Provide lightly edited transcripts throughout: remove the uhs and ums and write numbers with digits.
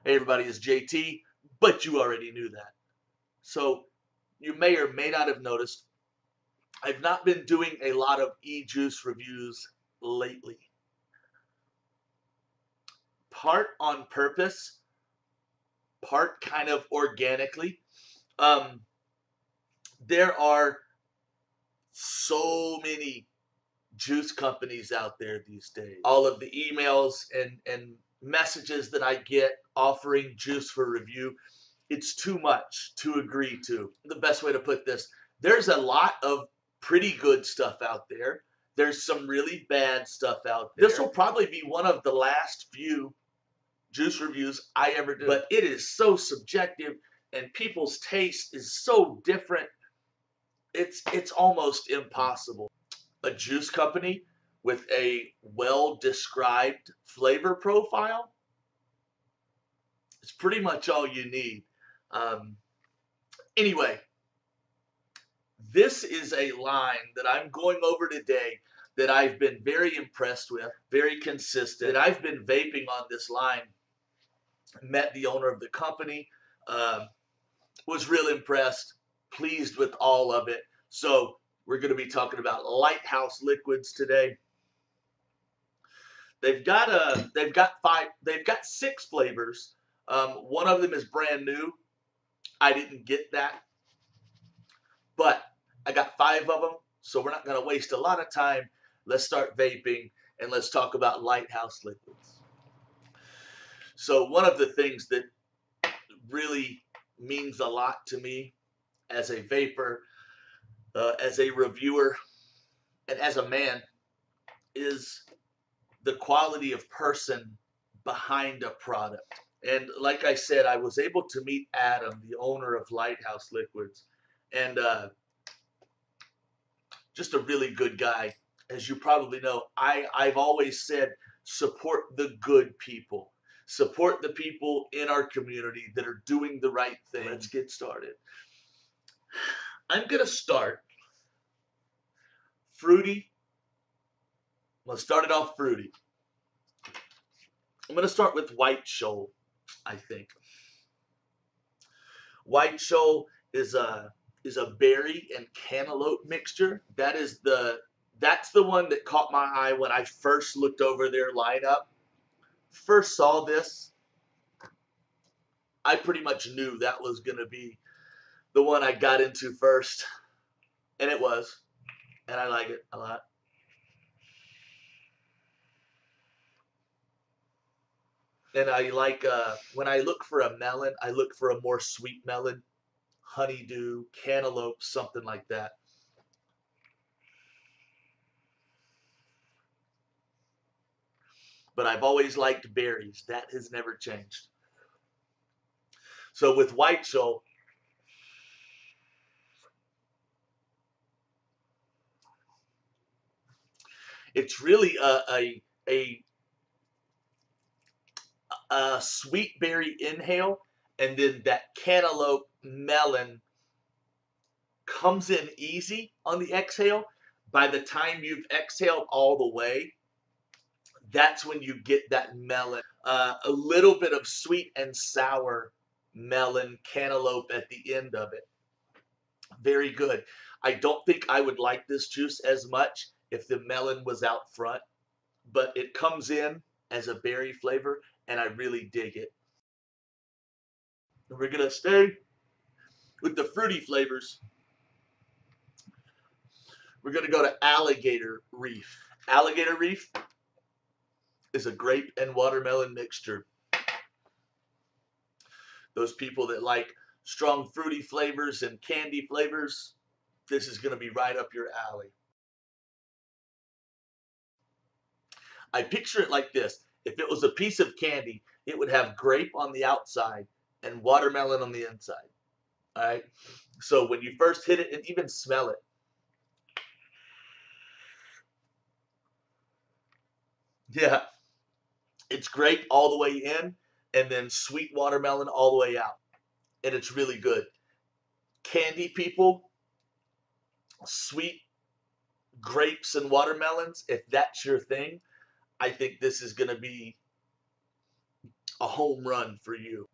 Hey everybody, it's JT, but you already knew that. So you may or may not have noticed, I've not been doing a lot of e-juice reviews lately. Part on purpose, part kind of organically. Um, there are so many juice companies out there these days. All of the emails and messages that I get offering juice for review, it's too much to agree to. The best way to put this, there's a lot of pretty good stuff out there. There's some really bad stuff out there. This will probably be one of the last few juice reviews I ever do, but it is so subjective and people's taste is so different. It's almost impossible. A juice company with a well-described flavor profile is pretty much all you need. Anyway, this is a line that I'm going over today that I've been very impressed with, very consistent. I've been vaping on this line. Met the owner of the company, was real impressed, pleased with all of it. So we're going to be talking about Lighthouse Liquids today. They've got six flavors. One of them is brand new. I didn't get that, but I got 5 of them, so we're not going to waste a lot of time. Let's start vaping and let's talk about Lighthouse Liquids. So one of the things that really means a lot to me as a vapor, as a reviewer, and as a man is the quality of person behind a product. And like I said, I was able to meet Adam, the owner of Lighthouse Liquids, and just a really good guy. As you probably know, I've always said, support the good people. Support the people in our community that are doing the right thing. Let's get started. I'm going to start fruity. Let's start it off fruity. I'm going to start with White Shoal, I think. White Shoal is a berry and cantaloupe mixture. That's the one that caught my eye when I first looked over their lineup. First saw this, I pretty much knew that was going to be the one I got into first, and it was, and I like it a lot. And I like, when I look for a melon, I look for a more sweet melon, honeydew, cantaloupe, something like that. But I've always liked berries. That has never changed. So with White Shoal, it's really a sweet berry inhale, and then that cantaloupe melon comes in easy on the exhale. By the time you've exhaled all the way, that's when you get that melon. A little bit of sweet and sour melon cantaloupe at the end of it. Very good. I don't think I would like this juice as much if the melon was out front, but it comes in as a berry flavor, and I really dig it. We're going to stay with the fruity flavors. We're going to go to Alligator Reef. Alligator Reef is a grape and watermelon mixture. Those people that like strong fruity flavors and candy flavors, this is going to be right up your alley. I picture it like this. If it was a piece of candy, it would have grape on the outside and watermelon on the inside. All right? So when you first hit it and even smell it, yeah, it's grape all the way in and then sweet watermelon all the way out. And it's really good. Candy people, sweet grapes and watermelons, if that's your thing, I think this is going to be a home run for you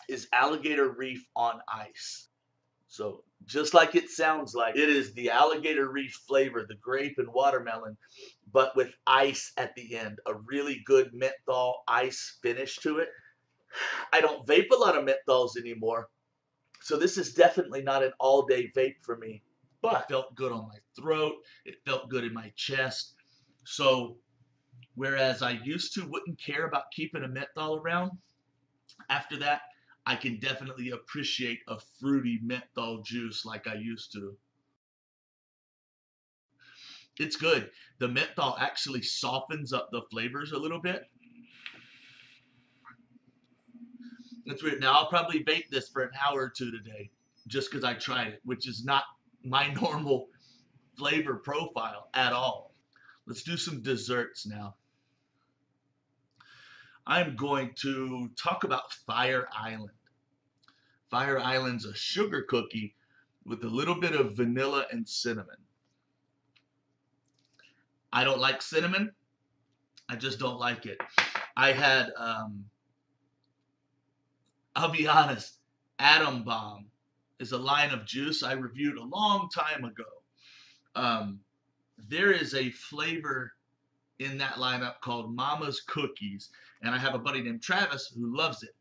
is alligator reef on ice. So just like it sounds like, it is the alligator reef flavor, the grape and watermelon, but with ice at the end, a really good menthol ice finish to it. I don't vape a lot of menthols anymore, so this is definitely not an all-day vape for me, but it felt good on my throat. It felt good in my chest. So whereas I used to wouldn't care about keeping a menthol around, after that, I can definitely appreciate a fruity menthol juice like I used to. It's good. The menthol actually softens up the flavors a little bit. It's weird. Now I'll probably vape this for an hour or two today just because I tried it, which is not my normal flavor profile at all. Let's do some desserts now. I'm going to talk about Fire Island. Fire Island's a sugar cookie with a little bit of vanilla and cinnamon. I don't like cinnamon. I just don't like it. I had, I'll be honest, Atom Bomb is a line of juice I reviewed a long time ago. There is a flavor in that lineup called Mama's Cookies, and I have a buddy named Travis who loves it.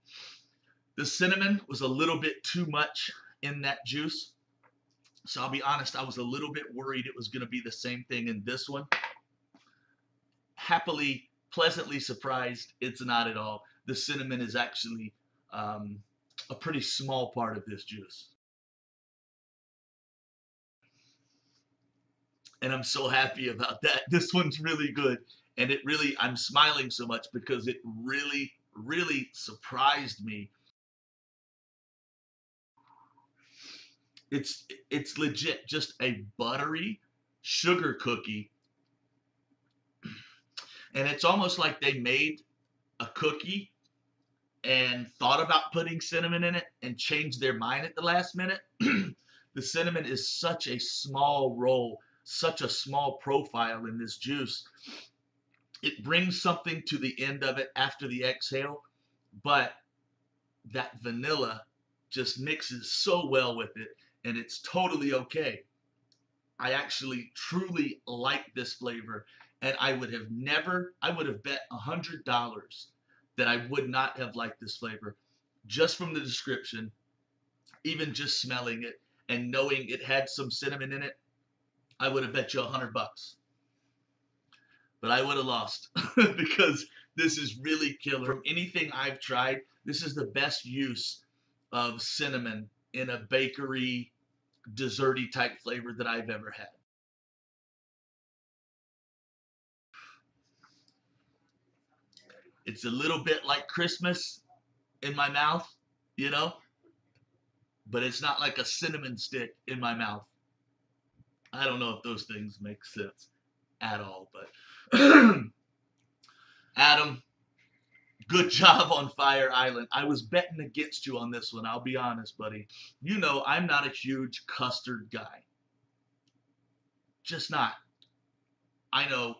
The cinnamon was a little bit too much in that juice, so I'll be honest, I was a little bit worried it was going to be the same thing in this one. Happily, pleasantly surprised, it's not at all. The cinnamon is actually a pretty small part of this juice. And I'm so happy about that. This one's really good. And it really, I'm smiling so much because it really, really surprised me. It's legit just a buttery sugar cookie. And it's almost like they made a cookie and thought about putting cinnamon in it and changed their mind at the last minute. The cinnamon is such a small role, such a small profile in this juice. It brings something to the end of it after the exhale, but that vanilla just mixes so well with it, and it's totally okay. I actually truly like this flavor, and I would have bet $100 that I would not have liked this flavor just from the description, even just smelling it and knowing it had some cinnamon in it. I would have bet you $100, but I would have lost because this is really killer. From anything I've tried, this is the best use of cinnamon in a bakery, desserty type flavor that I've ever had. It's a little bit like Christmas in my mouth, you know, but it's not like a cinnamon stick in my mouth. I don't know if those things make sense at all, but Adam, good job on Fire Island. I was betting against you on this one, I'll be honest, buddy. You know I'm not a huge custard guy. Just not. I know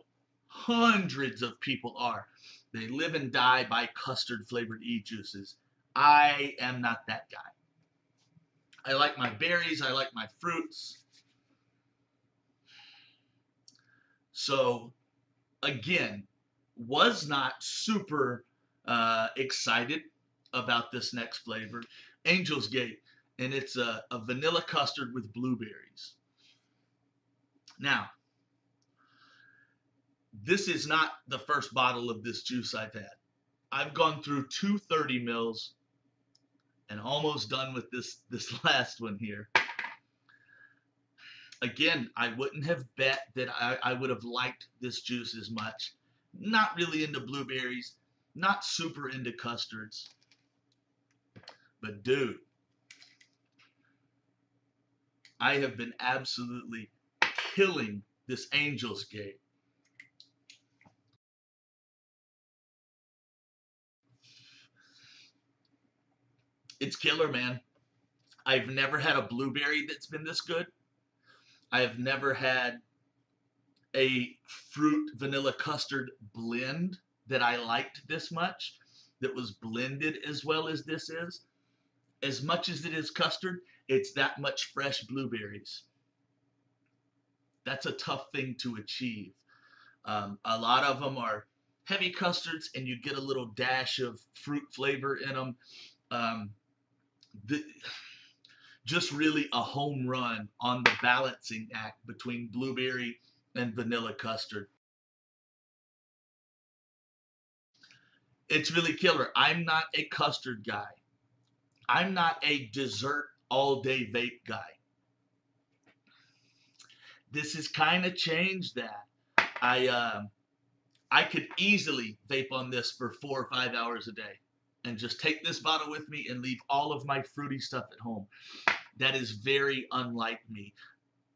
hundreds of people are. They live and die by custard flavored e-juices. I am not that guy. I like my berries, I like my fruits. So, again, was not super excited about this next flavor. Angel's Gate, and it's a vanilla custard with blueberries. Now, this is not the first bottle of this juice I've had. I've gone through 230 mils and almost done with this last one here. Again, I wouldn't have bet that I would have liked this juice as much. Not really into blueberries, not super into custards. But dude, I have been absolutely killing this Angel's Gate. It's killer, man. I've never had a blueberry that's been this good. I have never had a fruit vanilla custard blend that I liked this much. that was blended as well as this is. As much as it is custard, it's that much fresh blueberries. That's a tough thing to achieve. A lot of them are heavy custards, and you get a little dash of fruit flavor in them. Um, the, just really a home run on the balancing act between blueberry and vanilla custard. It's really killer. I'm not a custard guy. I'm not a dessert all day vape guy. This has kind of changed that. I could easily vape on this for 4 or 5 hours a day and just take this bottle with me and leave all of my fruity stuff at home. That is very unlike me.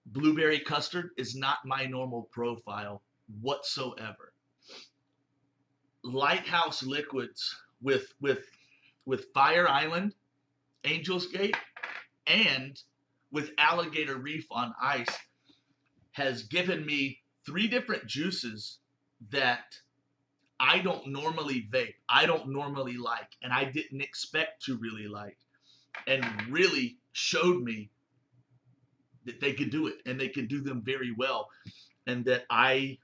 Blueberry custard is not my normal profile whatsoever. Lighthouse Liquids with Fire Island, Angel's Gate, and with Alligator Reef on ice has given me 3 different juices that I don't normally vape, I don't normally like, and I didn't expect to really like, and really showed me that they could do it, and they can do them very well, and that I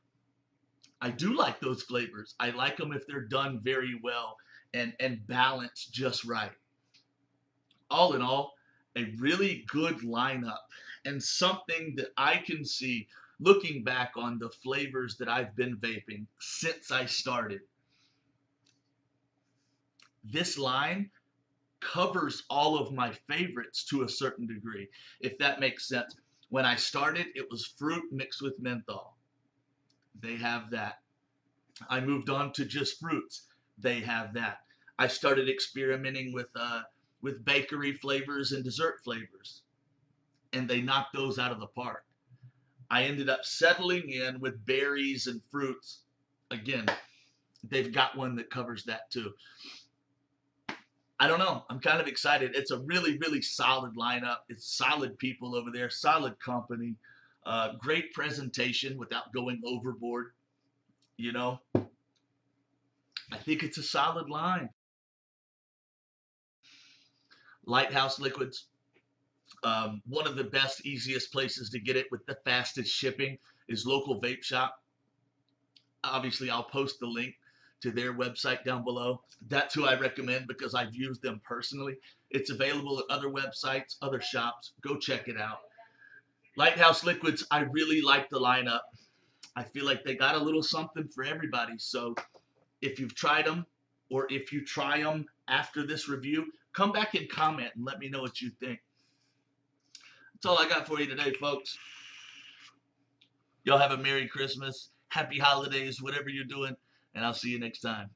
do like those flavors. I like them if they're done very well and balanced just right. All in all, a really good lineup, and something that I can see looking back on the flavors that I've been vaping since I started. This line covers all of my favorites to a certain degree, if that makes sense. When I started, it was fruit mixed with menthol. They have that. I moved on to just fruits. They have that. I started experimenting with bakery flavors and dessert flavors, and they knocked those out of the park. I ended up settling in with berries and fruits. Again, they've got one that covers that too. I don't know. I'm kind of excited. It's a really, really solid lineup. It's solid people over there, solid company, great presentation without going overboard. You know, I think it's a solid line. Lighthouse Liquids, one of the best, easiest places to get it with the fastest shipping is local vape shop. Obviously, I'll post the link to their website down below. That's who I recommend because I've used them personally. It's available at other websites, other shops. Go check it out. Lighthouse Liquids, I really like the lineup. I feel like they got a little something for everybody. So if you've tried them, or if you try them after this review, come back and comment and let me know what you think. That's all I got for you today, folks. Y'all have a Merry Christmas, Happy Holidays, whatever you're doing, and I'll see you next time.